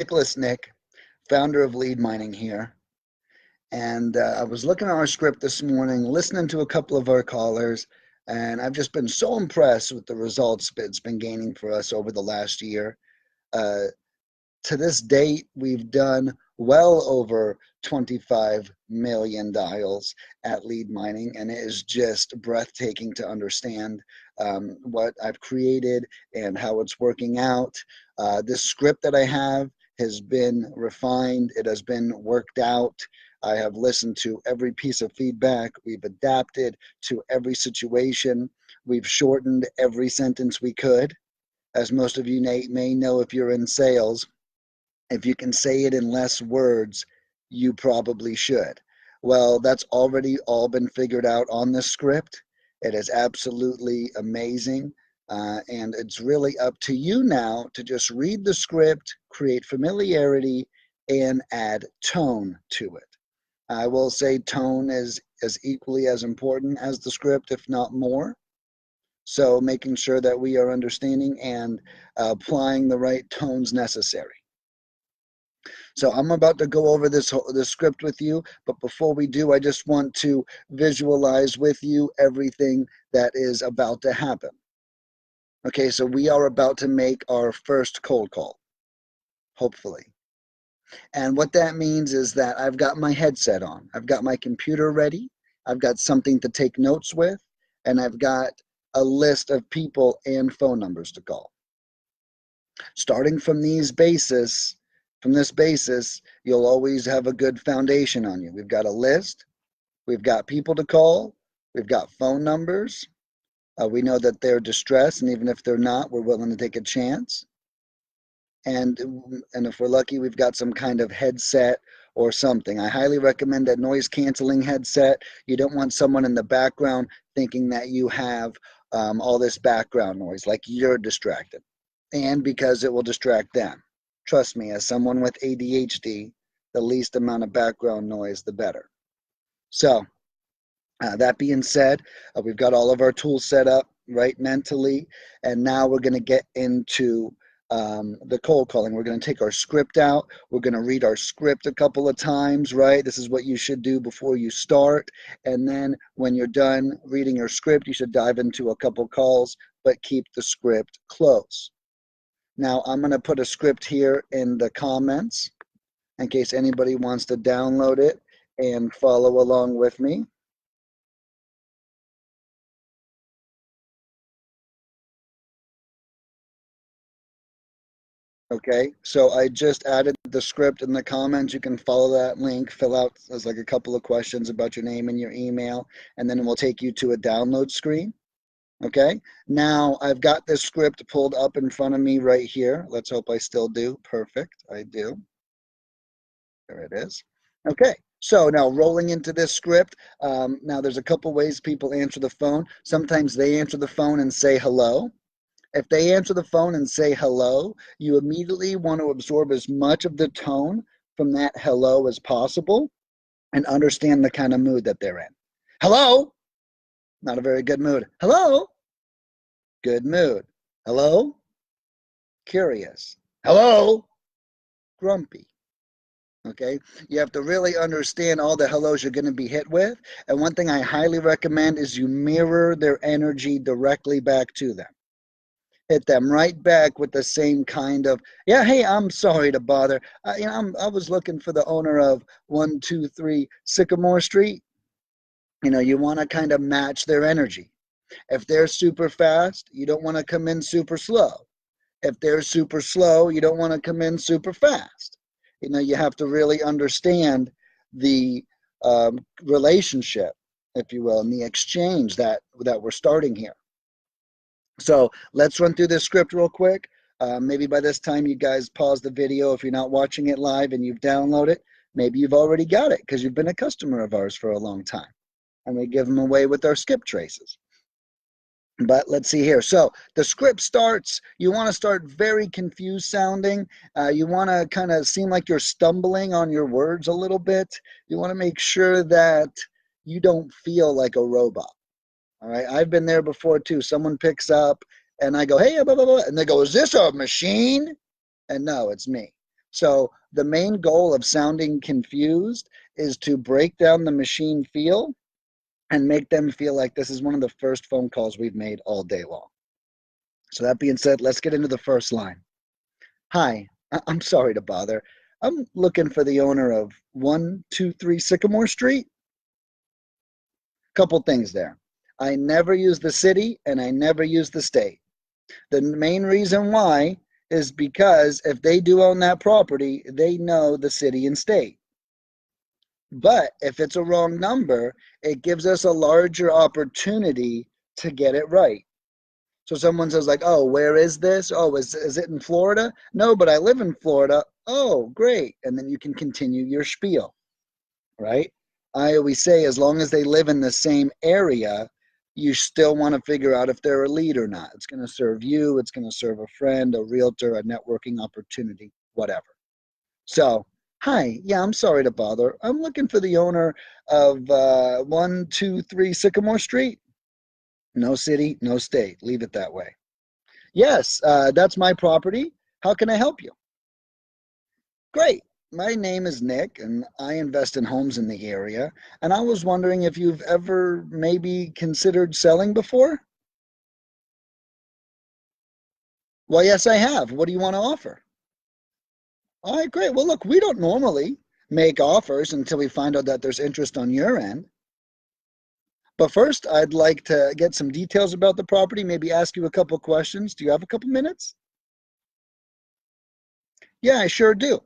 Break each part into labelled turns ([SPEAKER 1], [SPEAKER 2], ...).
[SPEAKER 1] Nick, founder of Lead Mining here. And I was looking at our script this morning, listening to a couple of our callers, and I've just been so impressed with the results it's been gaining for us over the last year. Uh, to this date, we've done well over 25 million dials at Lead Mining, and it is just breathtaking to understand what I've created and how it's working out. This script that I have has been refined, it has been worked out. I have listened to every piece of feedback. We've adapted to every situation. We've shortened every sentence we could. As most of you may know if you're in sales, if you can say it in less words, you probably should. Well, that's already all been figured out on this script. It is absolutely amazing. And it's really up to you now to just read the script, create familiarity, and add tone to it. I will say tone is as equally as important as the script, if not more. So making sure that we are understanding and applying the right tones necessary. So I'm about to go over this script with you, but before we do, I just want to visualize with you everything that is about to happen. Okay, so we are about to make our first cold call, hopefully. And what that means is that I've got my headset on, I've got my computer ready, I've got something to take notes with, and I've got a list of people and phone numbers to call. Starting from this basis, you'll always have a good foundation on you. We've got a list, we've got people to call, we've got phone numbers. We know that they're distressed, and even if they're not, we're willing to take a chance. And if we're lucky, we've got some kind of headset or something. I highly recommend that noise canceling headset. You don't want someone in the background thinking that you have all this background noise, like you're distracted, and because it will distract them. Trust me, as someone with ADHD, the least amount of background noise, the better. So that being said, we've got all of our tools set up right mentally, and now we're going to get into the cold calling. We're going to take our script out. We're going to read our script a couple of times, right? This is what you should do before you start. And then when you're done reading your script, you should dive into a couple calls, but keep the script close. Now, I'm going to put a script here in the comments in case anybody wants to download it and follow along with me. Okay, so I just added the script in the comments. You can follow that link, fill out, there's like a couple of questions about your name and your email, and then we'll take you to a download screen. Okay, now I've got this script pulled up in front of me right here. Let's hope I still do. Perfect, I do. There it is. Okay, so now rolling into this script, now there's a couple ways people answer the phone. Sometimes they answer the phone and say hello. If they answer the phone and say hello, you immediately want to absorb as much of the tone from that hello as possible and understand the kind of mood that they're in. Hello? Not a very good mood. Hello? Good mood. Hello? Curious. Hello? Grumpy. Okay, you have to really understand all the hellos you're going to be hit with. And one thing I highly recommend is you mirror their energy directly back to them. Hit them right back with the same kind of, yeah, hey, I'm sorry to bother. I was looking for the owner of 123 Sycamore Street. You want to kind of match their energy. If they're super fast, you don't want to come in super slow. If they're super slow, you don't want to come in super fast. You have to really understand the relationship, if you will, and the exchange that we're starting here. So let's run through this script real quick. Maybe by this time you guys pause the video if you're not watching it live and you've downloaded it. Maybe you've already got it because you've been a customer of ours for a long time. And we give them away with our skip traces. But let's see here. So the script starts, you want to start very confused sounding. You want to kind of seem like you're stumbling on your words a little bit. You want to make sure that you don't feel like a robot. All right. I've been there before too. Someone picks up and I go, hey, blah, blah, blah. And they go, is this a machine? And no, it's me. So the main goal of sounding confused is to break down the machine feel and make them feel like this is one of the first phone calls we've made all day long. So that being said, let's get into the first line. Hi, I'm sorry to bother. I'm looking for the owner of 123 Sycamore Street. Couple things there. I never use the city and I never use the state. The main reason why is because if they do own that property, they know the city and state. But if it's a wrong number, it gives us a larger opportunity to get it right. So someone says like, oh, where is this? Oh, is it in Florida? No, but I live in Florida. Oh, great. And then you can continue your spiel, right? I always say as long as they live in the same area, you still want to figure out if they're a lead or not. It's going to serve you. It's going to serve a friend, a realtor, a networking opportunity, whatever. So, hi, yeah, I'm sorry to bother. I'm looking for the owner of 123 Sycamore Street. No city, no state. Leave it that way. Yes, that's my property. How can I help you? Great. My name is Nick, and I invest in homes in the area. And I was wondering if you've ever maybe considered selling before? Well, yes, I have. What do you want to offer? All right, great. Well, look, we don't normally make offers until we find out that there's interest on your end. But first, I'd like to get some details about the property, maybe ask you a couple questions. Do you have a couple minutes? Yeah, I sure do.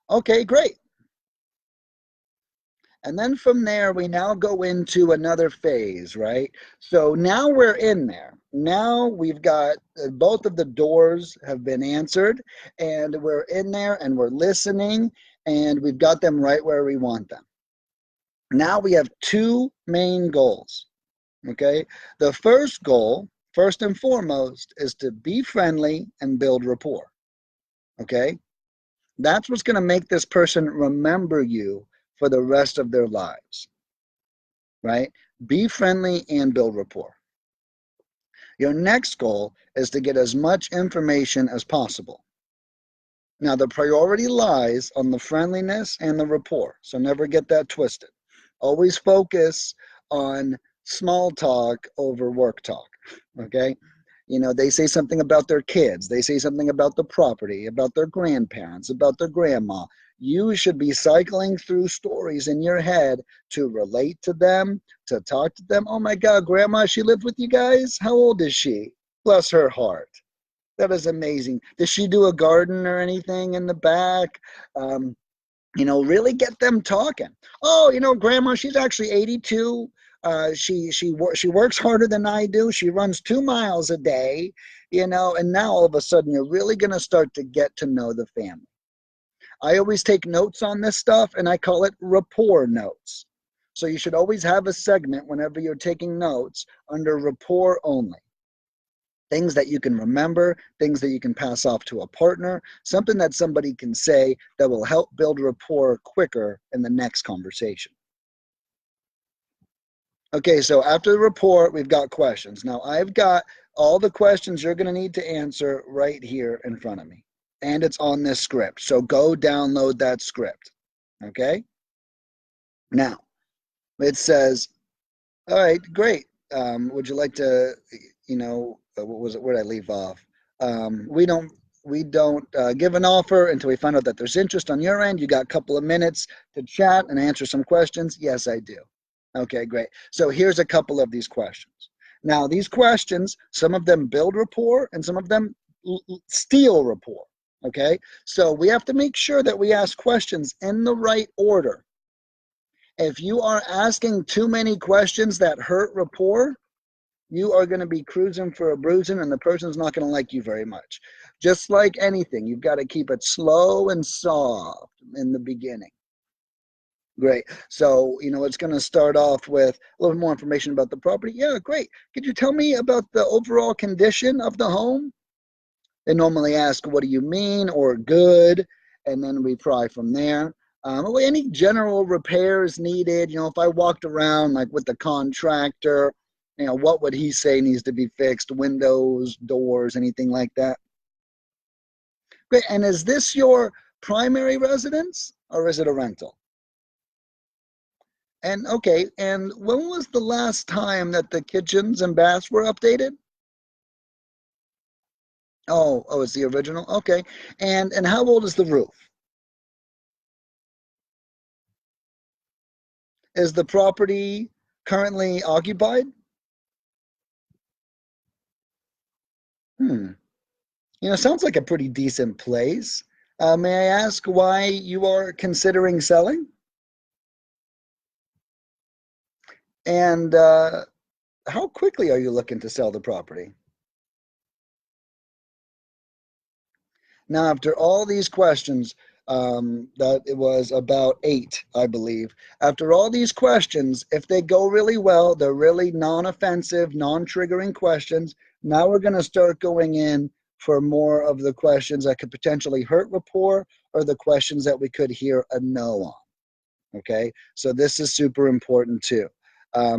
[SPEAKER 1] Okay, great. And then from there, we now go into another phase, right? So now we're in there. Now we've got both of the doors have been answered, and we're in there and we're listening, and we've got them right where we want them. Now we have two main goals, okay? The first goal, first and foremost, is to be friendly and build rapport, okay? That's what's going to make this person remember you for the rest of their lives, right? Be friendly and build rapport. Your next goal is to get as much information as possible. Now, the priority lies on the friendliness and the rapport, so never get that twisted. Always focus on small talk over work talk, okay? You know, they say something about their kids. They say something about the property, about their grandparents, about their grandma. You should be cycling through stories in your head to relate to them, to talk to them. Oh my God, grandma, she lived with you guys? How old is she? Bless her heart. That is amazing. Does she do a garden or anything in the back? Really get them talking. Oh, grandma, she's actually 82. She works harder than I do. She runs 2 miles a day, and now all of a sudden you're really going to start to get to know the family. I always take notes on this stuff, and I call it rapport notes. So you should always have a segment whenever you're taking notes under rapport only. Things that you can remember, things that you can pass off to a partner, something that somebody can say that will help build rapport quicker in the next conversation. Okay, so after the rapport, we've got questions. Now, I've got all the questions you're going to need to answer right here in front of me. And it's on this script. So go download that script. Okay? Now, it says, all right, great. Would you like to, what was it? Where did I leave off? We don't give an offer until we find out that there's interest on your end. You got a couple of minutes to chat and answer some questions. Yes, I do. Okay, great. So here's a couple of these questions. Now, these questions, some of them build rapport and some of them steal rapport. Okay, so we have to make sure that we ask questions in the right order. If you are asking too many questions that hurt rapport, you are going to be cruising for a bruising, and the person's not going to like you very much. Just like anything, you've got to keep it slow and soft in the beginning. Great. So, it's going to start off with a little more information about the property. Yeah, great. Could you tell me about the overall condition of the home? They normally ask, what do you mean, or good, and then we pry from there. Any general repairs needed? If I walked around like with the contractor, what would he say needs to be fixed? Windows, doors, anything like that? Great. And is this your primary residence or is it a rental? And okay, and when was the last time that the kitchens and baths were updated? Oh, it's the original? Okay. And how old is the roof? Is the property currently occupied? Hmm. Sounds like a pretty decent place. May I ask why you are considering selling? And how quickly are you looking to sell the property? Now, after all these questions, that it was about 8, I believe. After all these questions, if they go really well, they're really non-offensive, non-triggering questions. Now we're going to start going in for more of the questions that could potentially hurt rapport or the questions that we could hear a no on. Okay, so this is super important too.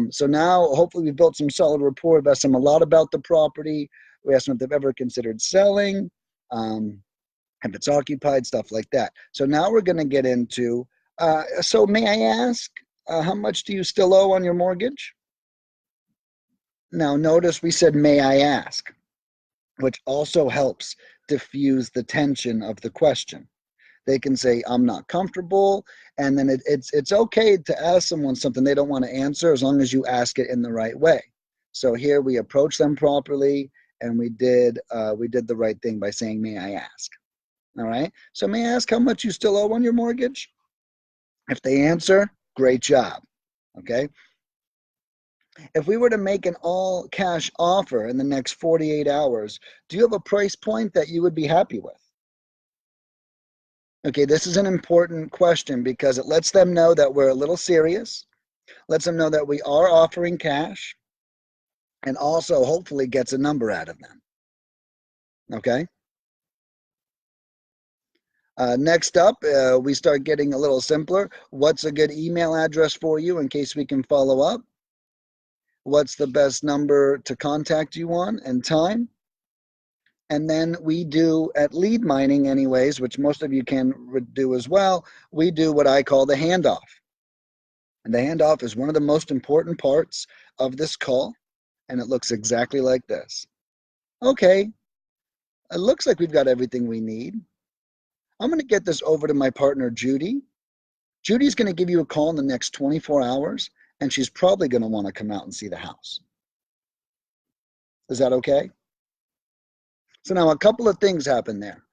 [SPEAKER 1] So now hopefully we've built some solid rapport. We've asked them a lot about the property. We asked them if they've ever considered selling. If it's occupied, stuff like that. So now we're going to get into, so may I ask, how much do you still owe on your mortgage? Now notice we said, may I ask, which also helps diffuse the tension of the question. They can say, I'm not comfortable, and then it's okay to ask someone something they don't want to answer as long as you ask it in the right way. So here we approach them properly, and we did the right thing by saying, may I ask? All right. So may I ask how much you still owe on your mortgage? If they answer, great job. Okay. If we were to make an all cash offer in the next 48 hours, do you have a price point that you would be happy with? Okay, this is an important question because it lets them know that we're a little serious, lets them know that we are offering cash, and also hopefully gets a number out of them. Okay. Next up, we start getting a little simpler. What's a good email address for you in case we can follow up? What's the best number to contact you on and time? And then we do at lead mining anyways, which most of you can do as well, we do what I call the handoff. And the handoff is one of the most important parts of this call, and it looks exactly like this. Okay, it looks like we've got everything we need. I'm going to get this over to my partner, Judy. Judy's going to give you a call in the next 24 hours, and she's probably going to want to come out and see the house. Is that okay? So now a couple of things happen there.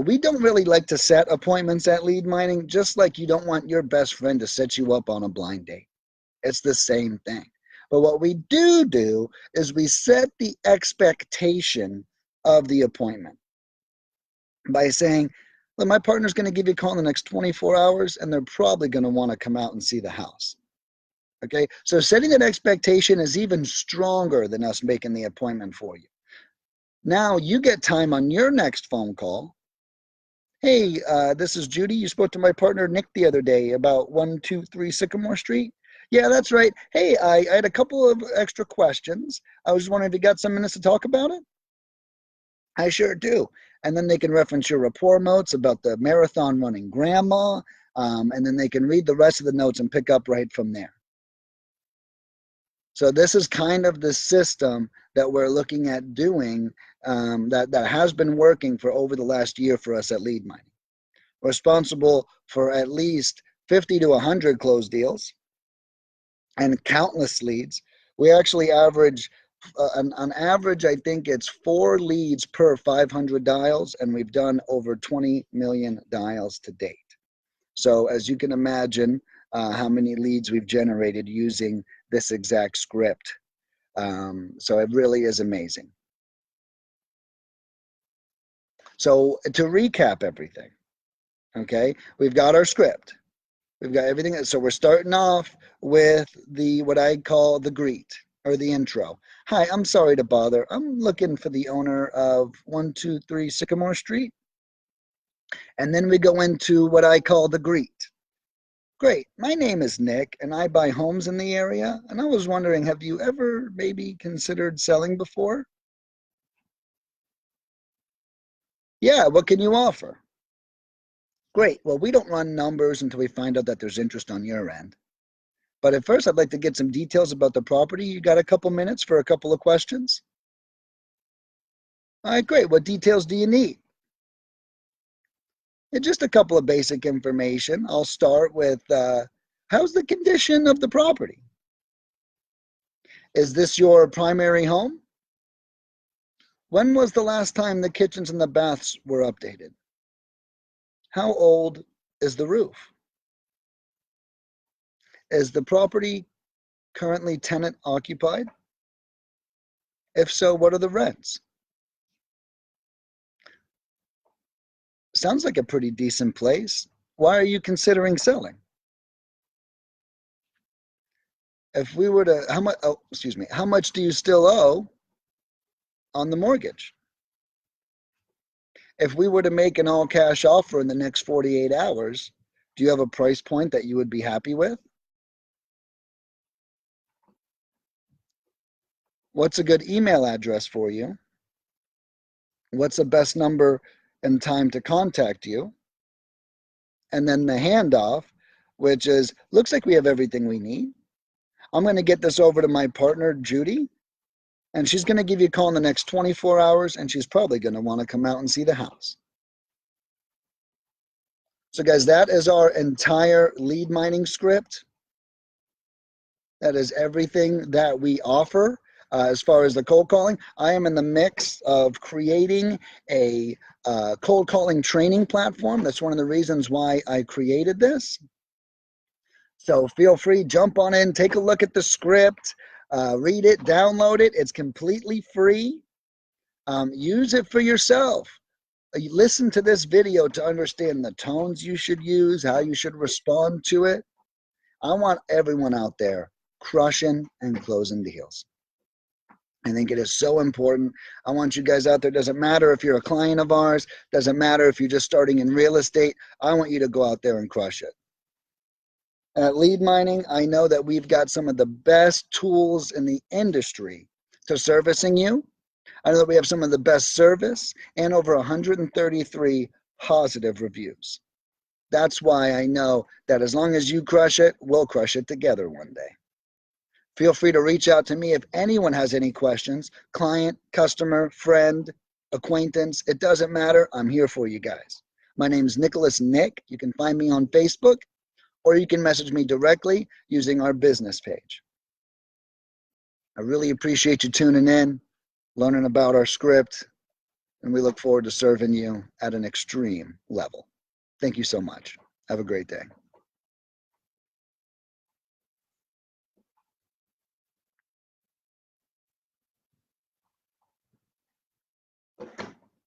[SPEAKER 1] We don't really like to set appointments at lead mining, just like you don't want your best friend to set you up on a blind date. It's the same thing. But what we do is we set the expectation of the appointment by saying, look, my partner's going to give you a call in the next 24 hours, and they're probably going to want to come out and see the house. Okay, so setting that expectation is even stronger than us making the appointment for you. Now you get time on your next phone call. Hey, this is Judy. You spoke to my partner Nick the other day about 123 Sycamore Street. Yeah, that's right. Hey, I had a couple of extra questions. I was just wondering if you got some minutes to talk about it. I sure do. And then they can reference your rapport notes about the marathon running grandma, and then they can read the rest of the notes and pick up right from there. So this is kind of the system that we're looking at doing, that has been working for over the last year for us at Lead Mining. We're responsible for at least 50 to 100 closed deals and countless leads. We actually average, on average, I think it's 4 leads per 500 dials, and we've done over 20 million dials to date. So as you can imagine, how many leads we've generated using this exact script. So it really is amazing. So to recap everything, okay, we've got our script. We've got everything. So we're starting off with what I call the greet or the intro. Hi, I'm sorry to bother. I'm looking for the owner of 123 Sycamore Street. And then we go into what I call the greet. Great. My name is Nick, and I buy homes in the area. And I was wondering, have you ever maybe considered selling before? Yeah, what can you offer? Great. Well, we don't run numbers until we find out that there's interest on your end. But at first, I'd like to get some details about the property. You got a couple minutes for a couple of questions? All right, great. What details do you need? Yeah, just a couple of basic information. I'll start with how's the condition of the property? Is this your primary home? When was the last time the kitchens and the baths were updated? How old is the roof? Is the property currently tenant occupied? If so, what are the rents? Sounds like a pretty decent place. Why are you considering selling? If we were to, how much do you still owe on the mortgage? If we were to make an all cash offer in the next 48 hours, do you have a price point that you would be happy with? What's a good email address for you? What's the best number and time to contact you? And then the handoff, which is, looks like we have everything we need. I'm going to get this over to my partner, Judy, and she's going to give you a call in the next 24 hours, and she's probably going to want to come out and see the house. So guys, that is our entire lead mining script. That is everything that we offer. As far as the cold calling, I am in the mix of creating a cold calling training platform. That's one of the reasons why I created this. So feel free, jump on in, take a look at the script, read it, download it. It's completely free. Use it for yourself. Listen to this video to understand the tones you should use, how you should respond to it. I want everyone out there crushing and closing deals. I think it is so important. I want you guys out there. Doesn't matter if you're a client of ours. Doesn't matter if you're just starting in real estate. I want you to go out there and crush it. At Lead Mining, I know that we've got some of the best tools in the industry to servicing you. I know that we have some of the best service and over 133 positive reviews. That's why I know that as long as you crush it, we'll crush it together one day. Feel free to reach out to me if anyone has any questions. Client, customer, friend, acquaintance, it doesn't matter. I'm here for you guys. My name is Nicholas Nick. You can find me on Facebook, or you can message me directly using our business page. I really appreciate you tuning in, learning about our script, and we look forward to serving you at an extreme level. Thank you so much. Have a great day.